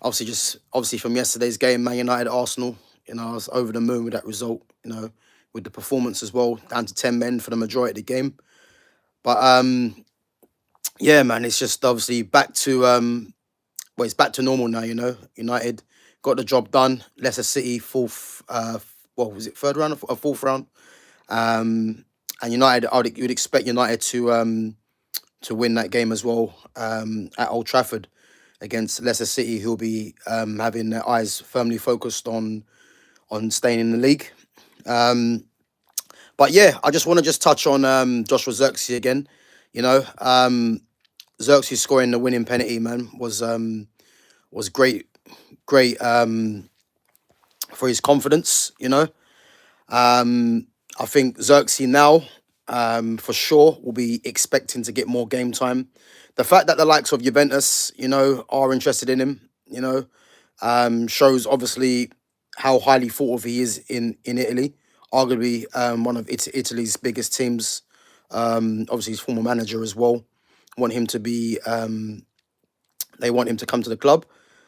Obviously from yesterday's game, Man United Arsenal. I was over the moon with that result. With the performance as well, down to 10 men for the majority of the game. But yeah, man, it's just obviously back to it's back to normal now. United got the job done. Leicester City fourth. What was it? Third round or fourth round? And United, you'd expect United to win that game as well at Old Trafford against Leicester City, who'll be having their eyes firmly focused on staying in the league. Um, but yeah, I just want to just touch on Joshua Zirkzee again. You know, Zirkzee scoring the winning penalty, man, was great for his confidence. I think Xerxes now, for sure, will be expecting to get more game time. The fact that the likes of Juventus, are interested in him, shows obviously how highly thought of he is in Italy. Arguably, one of Italy's biggest teams. Obviously, his former manager as well want him to be. They want him to come to the club.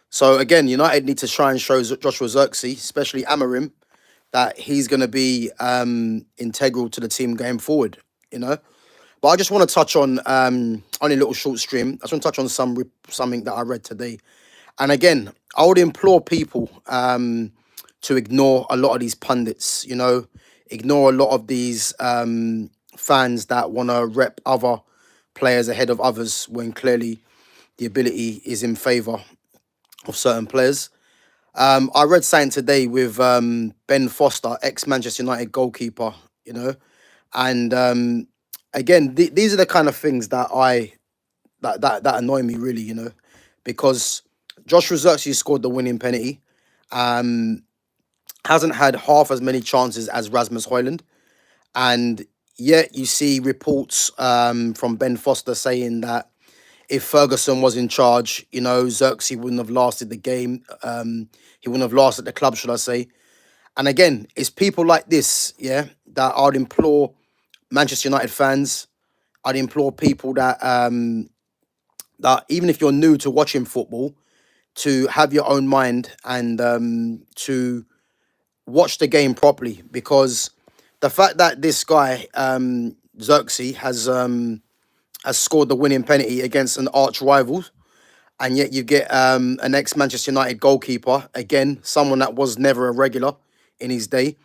So again, United need to try and show Joshua Xerxes, especially Amarim, that he's going to be integral to the team going forward. You know, but I just want to touch on only a little short stream. I just want to touch on something that I read today. And again, I would implore people to ignore a lot of these pundits. Ignore a lot of these fans that want to rep other players ahead of others when clearly the ability is in favour of certain players. I read something today with Ben Foster, ex-Manchester United goalkeeper, and again, these are the kind of things that annoy me really, because Joshua Zirkzee scored the winning penalty, um, hasn't had half as many chances as Rasmus Højlund, and yet you see reports from Ben Foster saying that if Ferguson was in charge, Xerxes wouldn't have lasted the game. He wouldn't have lasted the club, should I say. And again, it's people like this, yeah, that I'd implore Manchester United fans, I'd implore people that even if you're new to watching football, to have your own mind and to watch the game properly. Because the fact that this guy, Xerxes, has scored the winning penalty against an arch rival, and yet you get an ex-Manchester United goalkeeper, again, someone that was never a regular in his day,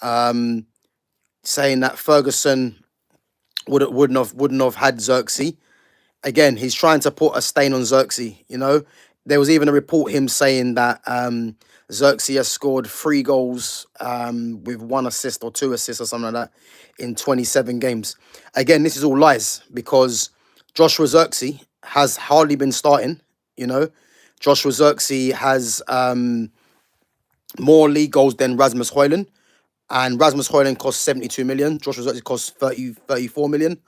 saying that Ferguson wouldn't have had Xerxes. Again, he's trying to put a stain on Xerxes. There was even a report him saying that Xerxes has scored 3 goals with 1 assist or 2 assists or something like that in 27 games. Again, this is all lies because Joshua Xerxes has hardly been starting. Joshua Xerxes has more league goals than Rasmus Højlund, and Rasmus Højlund cost 72 million. Joshua Xerxes cost 34 million.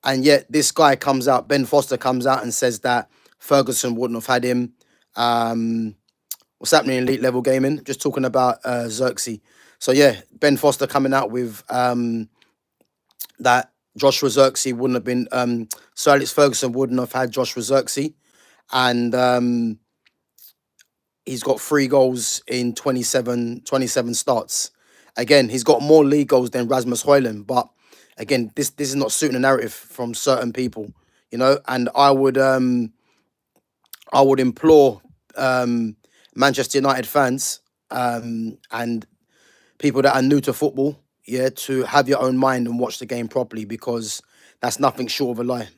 And yet this guy comes out, Ben Foster comes out and says that Ferguson wouldn't have had him. What's happening in elite level gaming? Just talking about Xerxes. So yeah, Ben Foster coming out with that Joshua Xerxes wouldn't have been, Sir Alex Ferguson wouldn't have had Joshua Xerxes. And he's got 3 goals in 27 starts. Again, he's got more league goals than Rasmus Højlund, but again, this is not suiting the narrative from certain people, and I would implore Manchester United fans and people that are new to football, yeah, to have your own mind and watch the game properly because that's nothing short of a lie,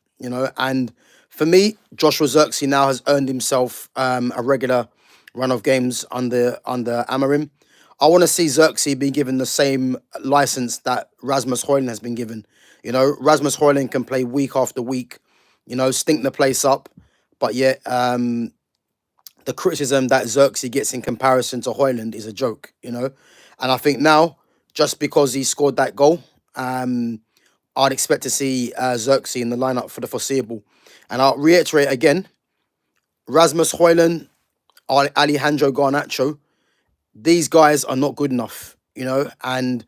And for me, Joshua Xerxes now has earned himself a regular run of games under Amarim. I want to see Xerxes be given the same license that Rasmus Højlund has been given. Rasmus Højlund can play week after week, stink the place up, but yet the criticism that Xerxes gets in comparison to Højlund is a joke, And I think now, just because he scored that goal, I'd expect to see Xerxes in the lineup for the foreseeable. And I'll reiterate again, Rasmus Højlund, Alejandro Garnacho, these guys are not good enough, and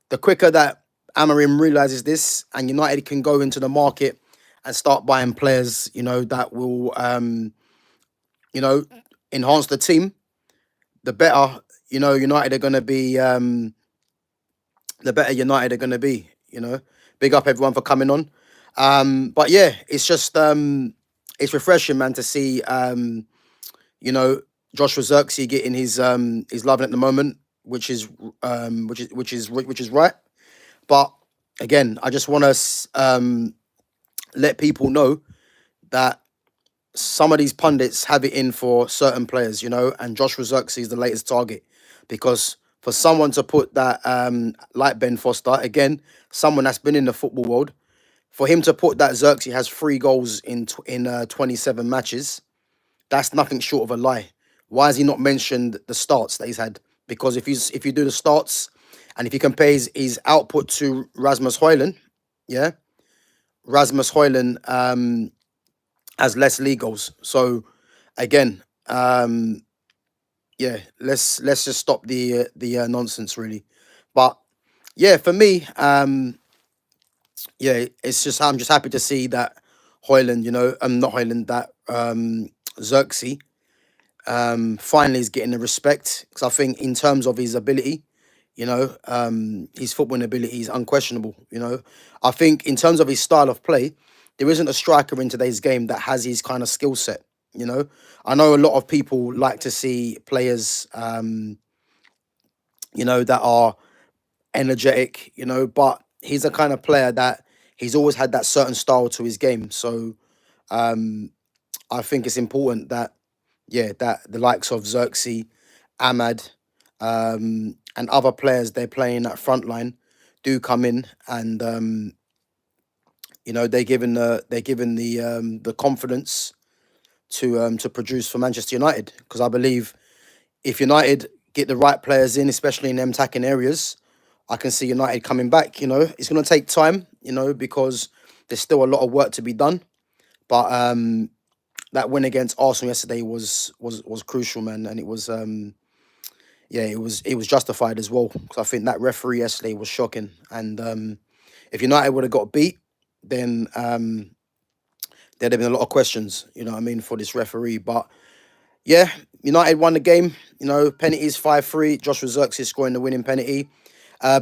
the quicker that Amarim realizes this and United can go into the market and start buying players, that will, enhance the team, the better United are gonna be. The better United are gonna be. Big up everyone for coming on. But yeah, it's just it's refreshing, man, to see you know Joshua Xerxes getting his loving at the moment, which is right. But again, I just want to let people know that some of these pundits have it in for certain players, and Joshua Xerxes is the latest target because for someone to put that, like Ben Foster, again, someone that's been in the football world, for him to put that Xerxes has 3 goals in 27 matches, that's nothing short of a lie. Why has he not mentioned the starts that he's had? Because if you do the starts and if you compare his output to Rasmus Højlund, yeah, Rasmus Højlund has less league goals. So again, yeah, let's just stop the nonsense really. But yeah, for me, yeah, it's just I'm just happy to see that Hoyland, not Hoyland, that Xerxes finally is getting the respect because I think in terms of his ability, his footballing ability is unquestionable. I think in terms of his style of play, there isn't a striker in today's game that has his kind of skill set. I know a lot of people like to see players, that are energetic, but he's a kind of player that he's always had that certain style to his game. So I think it's important that, yeah, that the likes of Xerxes, Ahmad, and other players they're playing that front line do come in and they're given the confidence to produce for Manchester United because I believe if United get the right players in, especially in them attacking areas, I can see United coming back. It's going to take time, because there's still a lot of work to be done. But that win against Arsenal yesterday was crucial, man, and it was yeah, it was justified as well because I think that referee yesterday was shocking. And if United would have got beat, then there'd have been a lot of questions, what I mean, for this referee. But yeah, United won the game. Penalties 5-3. Joshua Xerxes scoring the winning penalty.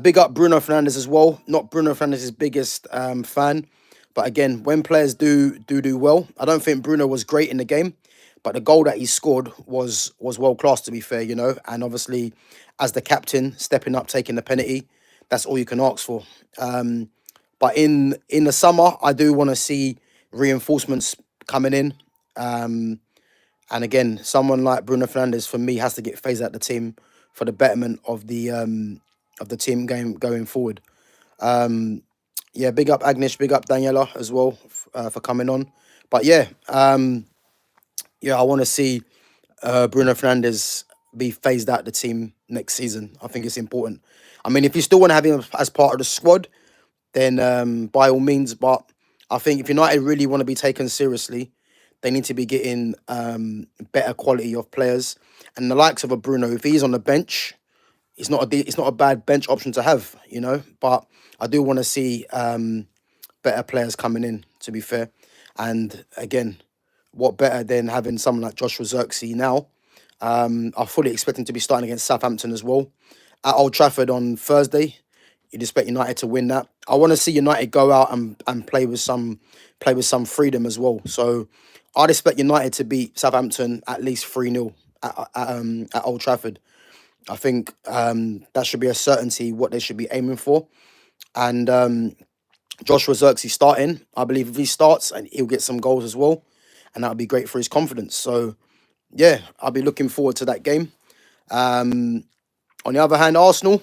Big up Bruno Fernandes as well. Not Bruno Fernandes' biggest fan, but again, when players do well, I don't think Bruno was great in the game, but the goal that he scored was world class. To be fair, and obviously, as the captain stepping up, taking the penalty, that's all you can ask for. But in the summer, I do want to see reinforcements coming in. And again, someone like Bruno Fernandes for me has to get phased out the team for the betterment of the team going forward. Yeah, big up Agnish, big up Daniela as well for coming on. But yeah, yeah, I want to see Bruno Fernandes be phased out the team next season. I think it's important. I mean, if you still want to have him as part of the squad, then by all means. But I think if United really want to be taken seriously, they need to be getting better quality of players. And the likes of a Bruno, if he's on the bench, it's not a bad bench option to have, But I do want to see better players coming in. To be fair, and again, what better than having someone like Joshua Xerxes now? I fully expect him to be starting against Southampton as well at Old Trafford on Thursday. You'd expect United to win that. I want to see United go out and play with some freedom as well. So I'd expect United to beat Southampton at least 3-0 at Old Trafford. I think that should be a certainty what they should be aiming for. And Joshua Xerxes starting, I believe if he starts and he'll get some goals as well, and that would be great for his confidence. So yeah, I'll be looking forward to that game. On the other hand, Arsenal,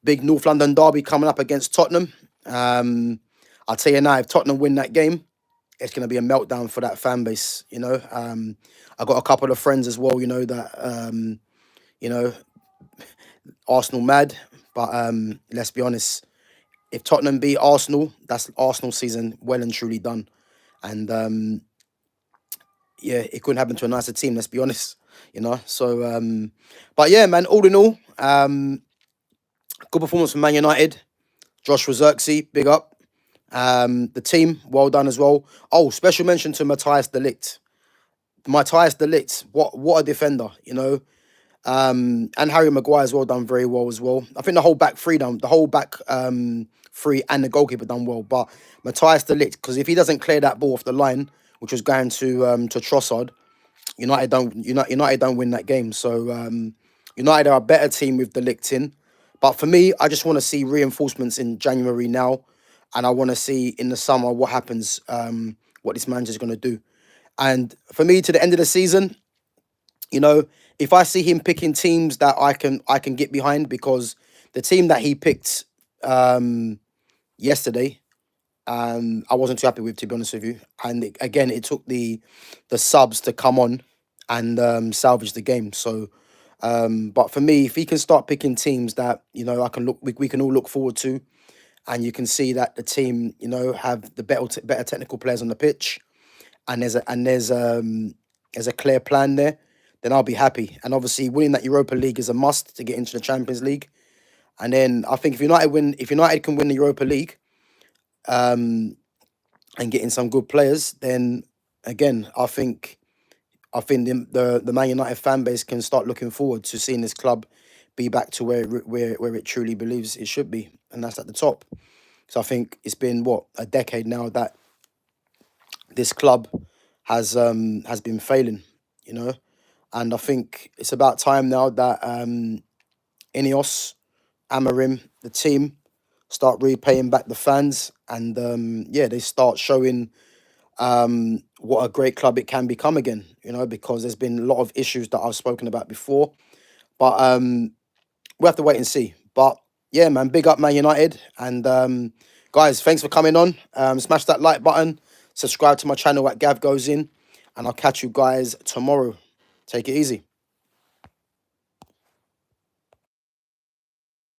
big North London derby coming up against Tottenham. I'll tell you now, if Tottenham win that game, it's going to be a meltdown for that fan base. I got a couple of friends as well, that you know Arsenal mad, but let's be honest. If Tottenham beat Arsenal, that's Arsenal season well and truly done. And yeah, it couldn't happen to a nicer team. Let's be honest, So, but yeah, man. All in all, good performance from Man United. Joshua Xerxes, big up. The team, well done as well. Oh, special mention to Matthias de Ligt. Matthias De Ligt, what a defender, you know. And Harry Maguire as well done very well as well. I think the whole back three and the goalkeeper done well. But Matthias De Ligt, because if he doesn't clear that ball off the line, which was going to Trossard, United don't win that game. So United are a better team with the licked in. But for me, I just want to see reinforcements in January now, and I want to see in the summer what happens, what this manager's going to do. And for me, to the end of the season, you know, if I see him picking teams that I can get behind, because the team that he picked yesterday, I wasn't too happy with, to be honest with you. And again, it took the subs to come on and salvage the game. So, but for me, if he can start picking teams that I can we can all look forward to, and you can see that the team have the better technical players on the pitch, and there's a clear plan there, then I'll be happy. And obviously, winning that Europa League is a must to get into the Champions League. And then I think if United can win the Europa League, and getting some good players, then again, I think the Man United fan base can start looking forward to seeing this club be back to where it truly believes it should be, and that's at the top. So I think it's been a decade now that this club has been failing, you know, and I think it's about time now that Ineos, Amarim, the team start repaying back the fans, and yeah, they start showing what a great club it can become again, because there's been a lot of issues that I've spoken about before. But we'll have to wait and see. But yeah, man, big up Man United. And guys, thanks for coming on. Smash that like button, subscribe to my channel at GavGoesIn, and I'll catch you guys tomorrow. Take it easy.